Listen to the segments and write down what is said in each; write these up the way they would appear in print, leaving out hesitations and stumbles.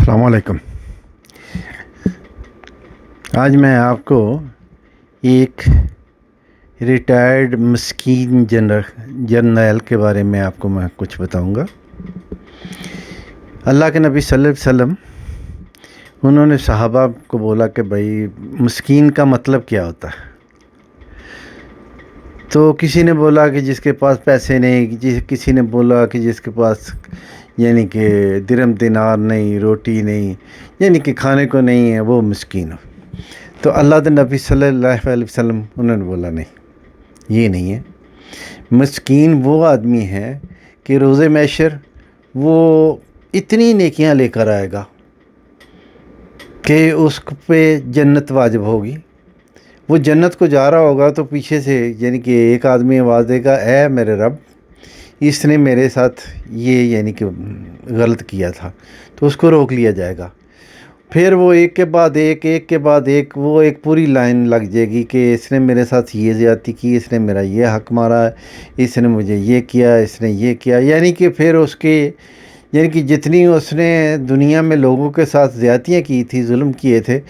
السلام علیکم۔ آج میں آپ کو ایک ریٹائرڈ مسکین جرنیل کے بارے میں میں کچھ بتاؤں گا۔ اللہ کے نبی صلی اللہ علیہ وسلم انہوں نے صحابہ کو بولا کہ بھائی مسکین کا مطلب کیا ہوتا ہے؟ تو کسی نے بولا کہ جس کے پاس پیسے نہیں، کسی نے بولا کہ جس کے پاس یعنی کہ درم دینار نہیں، روٹی نہیں، یعنی کہ کھانے کو نہیں ہے، وہ مسکین ہو۔ تو اللہ کے نبی صلی اللہ علیہ وسلم انہوں نے بولا نہیں، یہ نہیں ہے۔ مسکین وہ آدمی ہے کہ روز محشر وہ اتنی نیکیاں لے کر آئے گا کہ اس پہ جنت واجب ہوگی۔ وہ جنت کو جا رہا ہوگا تو پیچھے سے یعنی کہ ایک آدمی آواز دے گا، اے میرے رب، اس نے میرے ساتھ یہ یعنی کہ غلط کیا تھا، تو اس کو روک لیا جائے گا۔ پھر وہ ایک کے بعد ایک وہ ایک پوری لائن لگ جائے گی کہ اس نے میرے ساتھ یہ زیادتی کی، اس نے میرا یہ حق مارا، اس نے مجھے یہ کیا، اس نے یہ کیا، یعنی کہ پھر اس کے یعنی کہ جتنی اس نے دنیا میں لوگوں کے ساتھ زیادتیاں کی تھی، ظلم کیے تھے،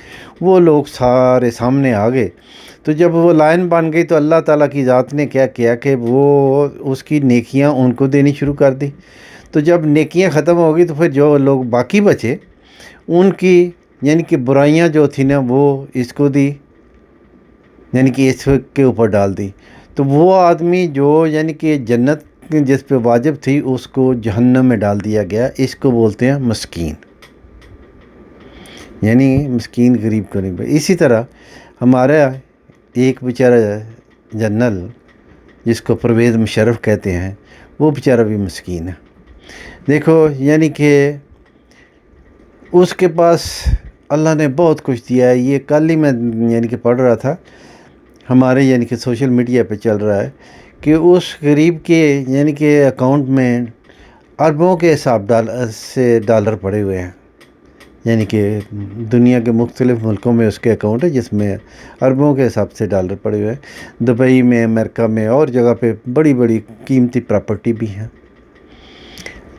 وہ لوگ سارے سامنے آ گئے۔ تو جب وہ لائن بن گئی تو اللہ تعالیٰ کی ذات نے کیا کیا کہ وہ اس کی نیکیاں ان کو دینی شروع کر دی۔ تو جب نیکیاں ختم ہو گئی تو پھر جو لوگ باقی بچے ان کی یعنی کہ برائیاں جو تھیں نا وہ اس کو دی، یعنی کہ اس کے اوپر ڈال دی۔ تو وہ آدمی جو یعنی کہ جنت جس پہ واجب تھی اس کو جہنم میں ڈال دیا گیا۔ اس کو بولتے ہیں مسکین، یعنی مسکین غریب کو نہیں۔ اسی طرح ہمارا ایک بیچارہ جنرل جس کو پرویز مشرف کہتے ہیں، وہ بیچارہ بھی مسکین ہے۔ دیکھو یعنی کہ اس کے پاس اللہ نے بہت کچھ دیا ہے۔ یہ کل ہی میں یعنی کہ پڑھ رہا تھا، ہمارے یعنی کہ سوشل میڈیا پہ چل رہا ہے کہ اس غریب کے یعنی کہ اکاؤنٹ میں اربوں کے حساب سے ڈالر پڑے ہوئے ہیں، یعنی کہ دنیا کے مختلف ملکوں میں اس کے اکاؤنٹ ہے جس میں اربوں کے حساب سے ڈالر پڑے ہوئے ہیں۔ دبئی میں، امریکہ میں اور جگہ پہ بڑی بڑی قیمتی پراپرٹی بھی ہیں۔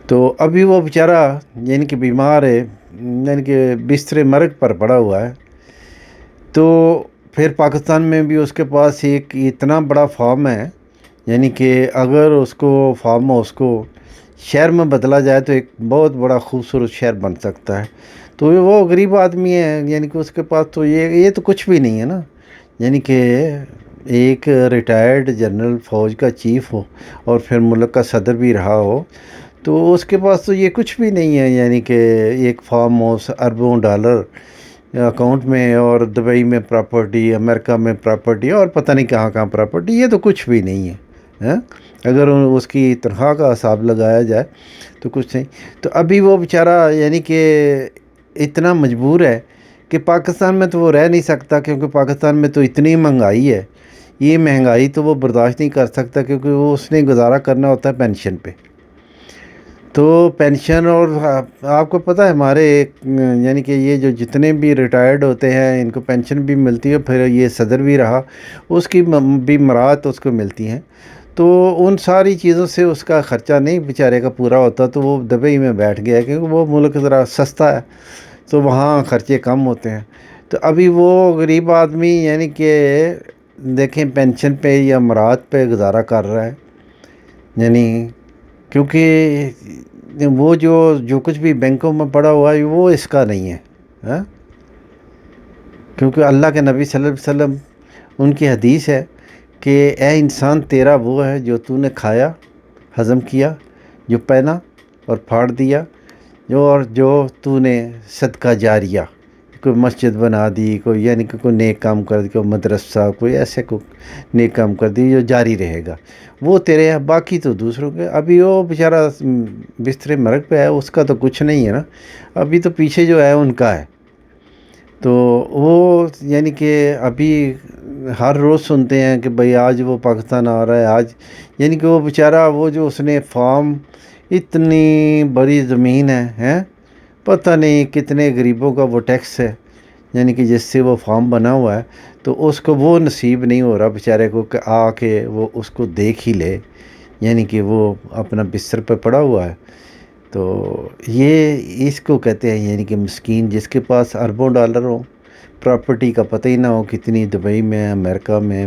تو ابھی وہ بیچارہ یعنی کہ بیمار ہے، یعنی کہ بستر مرگ پر پڑا ہوا ہے۔ تو پھر پاکستان میں بھی اس کے پاس ایک اتنا بڑا فارم ہے، یعنی کہ اگر اس کو فارم ہاؤس کو شہر میں بدلا جائے تو ایک بہت بڑا خوبصورت شہر بن سکتا ہے۔ تو وہ غریب آدمی ہے، یعنی کہ اس کے پاس تو یہ تو کچھ بھی نہیں ہے نا، یعنی کہ ایک ریٹائرڈ جنرل فوج کا چیف ہو اور پھر ملک کا صدر بھی رہا ہو، تو اس کے پاس تو یہ کچھ بھی نہیں ہے، یعنی کہ ایک فارم ہاؤس، اربوں ڈالر اکاؤنٹ میں، اور دبئی میں پراپرٹی، امریکہ میں پراپرٹی، اور پتہ نہیں کہاں کہاں پراپرٹی، یہ تو کچھ بھی نہیں ہے۔ اگر اس کی تنخواہ کا حساب لگایا جائے تو کچھ نہیں۔ تو ابھی وہ بیچارہ یعنی کہ اتنا مجبور ہے کہ پاکستان میں تو وہ رہ نہیں سکتا، کیونکہ پاکستان میں تو اتنی مہنگائی ہے، یہ مہنگائی تو وہ برداشت نہیں کر سکتا، کیونکہ وہ اس نے گزارا کرنا ہوتا ہے پینشن پہ۔ تو پینشن، اور آپ کو پتہ ہے ہمارے یعنی کہ یہ جو جتنے بھی ریٹائرڈ ہوتے ہیں ان کو پینشن بھی ملتی ہے، پھر یہ صدر بھی رہا اس کی بھی مراعات اس کو ملتی ہیں۔ تو ان ساری چیزوں سے اس کا خرچہ نہیں بیچارے کا پورا ہوتا، تو وہ دبئی میں بیٹھ گیا ہے، کیونکہ وہ ملک ذرا سستا ہے تو وہاں خرچے کم ہوتے ہیں۔ تو ابھی وہ غریب آدمی یعنی کہ دیکھیں پینشن پہ یا مراعات پہ گزارا کر رہا ہے، یعنی کیونکہ وہ جو کچھ بھی بینکوں میں پڑا ہوا ہے وہ اس کا نہیں ہے، کیونکہ اللہ کے نبی صلی اللہ علیہ وسلم ان کی حدیث ہے کہ اے انسان، تیرا وہ ہے جو تو نے کھایا، ہضم کیا، جو پہنا اور پھاڑ دیا، جو تو نے صدقہ جاریہ، کوئی مسجد بنا دی، کوئی یعنی کہ کوئی نیک کام کر دی، کوئی مدرسہ، کوئی ایسے کوئی نیک کام کر دی جو جاری رہے گا، وہ تیرے ہیں، باقی تو دوسروں کے۔ ابھی وہ بیچارہ بستر مرگ پہ ہے، اس کا تو کچھ نہیں ہے نا، ابھی تو پیچھے جو ہے ان کا ہے۔ تو وہ یعنی کہ ابھی ہر روز سنتے ہیں کہ بھئی آج وہ پاکستان آ رہا ہے، آج یعنی کہ وہ بیچارہ وہ جو اس نے فارم، اتنی بڑی زمین ہے، پتہ نہیں کتنے غریبوں کا وہ ٹیکس ہے، یعنی کہ جس سے وہ فارم بنا ہوا ہے، تو اس کو وہ نصیب نہیں ہو رہا بیچارے کو کہ آ کے وہ اس کو دیکھ ہی لے، یعنی کہ وہ اپنا بستر پہ پڑا ہوا ہے۔ تو یہ اس کو کہتے ہیں یعنی کہ مسکین، جس کے پاس اربوں ڈالر ہوں، پراپرٹی کا پتہ ہی نہ ہو کتنی دبئی میں ہے، امریکہ میں،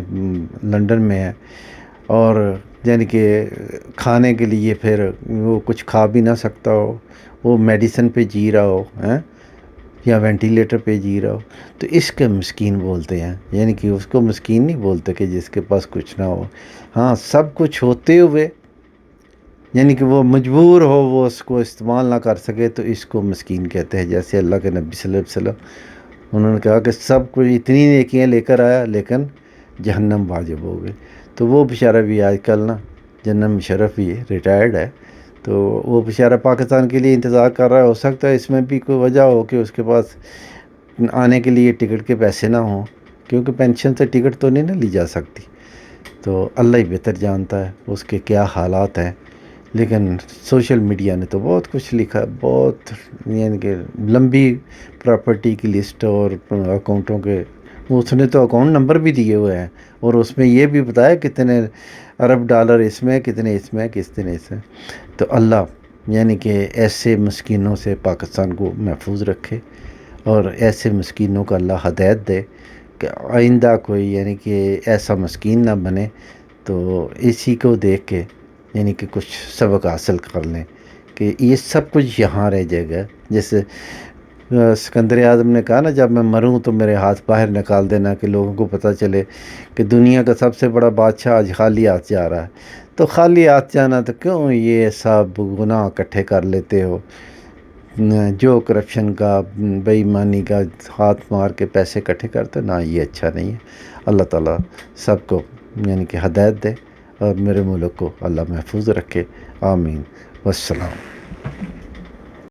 لنڈن میں ہے، اور یعنی کہ کھانے کے لیے پھر وہ کچھ کھا بھی نہ سکتا ہو، وہ میڈیسن پہ جی رہا ہو ہیں، یا وینٹیلیٹر پہ جی رہا ہو، تو اس کے مسکین بولتے ہیں. یعنی کہ اس کو مسکین نہیں بولتے کہ جس کے پاس کچھ نہ ہو. ہاں، سب کچھ ہوتے ہوئے یعنی کہ وہ مجبور ہو، وہ اس کو استعمال نہ کر سکے، تو اس کو مسکین کہتے ہیں. جیسے اللہ کے نبی صلی اللہ علیہ وسلم، انہوں نے کہا کہ سب کچھ اتنی نیکیاں لے کر آیا لیکن جہنم واجب ہو گئی. تو وہ بیچارہ بھی آج کل نا جنرل مشرف بھی ریٹائرڈ ہے، تو وہ بیچارہ پاکستان کے لیے انتظار کر رہا ہے. ہو سکتا ہے اس میں بھی کوئی وجہ ہو کہ اس کے پاس آنے کے لیے ٹکٹ کے پیسے نہ ہوں، کیونکہ پینشن سے ٹکٹ تو نہیں نا لی جا سکتی. تو اللہ ہی بہتر جانتا ہے اس کے کیا حالات ہیں. لیکن سوشل میڈیا نے تو بہت کچھ لکھا ہے، بہت یعنی کہ لمبی پراپرٹی کی لسٹ اور اکاؤنٹوں کے، اس نے تو اکاؤنٹ نمبر بھی دیے ہوئے ہیں، اور اس میں یہ بھی بتایا کتنے ارب ڈالر اس میں، کتنے اس میں، کتنے اس میں. تو اللہ یعنی کہ ایسے مسکینوں سے پاکستان کو محفوظ رکھے، اور ایسے مسکینوں کا اللہ ہدایت دے کہ آئندہ کوئی یعنی کہ ایسا مسکین نہ بنے. تو اسی کو دیکھ کے یعنی کہ کچھ سبق حاصل کر لیں کہ یہ سب کچھ یہاں رہ جائے گا. جیسے سکندر اعظم نے کہا نا، جب میں مروں تو میرے ہاتھ باہر نکال دینا کہ لوگوں کو پتہ چلے کہ دنیا کا سب سے بڑا بادشاہ آج خالی ہاتھ جا رہا ہے. تو خالی ہاتھ جانا تو کیوں یہ سب گناہ اکٹھے کر لیتے ہو؟ جو کرپشن کا، بے ایمانی کا ہاتھ مار کے پیسے اکٹھے کرتے نا، یہ اچھا نہیں ہے. اللہ تعالیٰ سب کو یعنی کہ ہدایت دے، اور میرے ملک کو اللہ محفوظ رکھے. آمین. والسلام.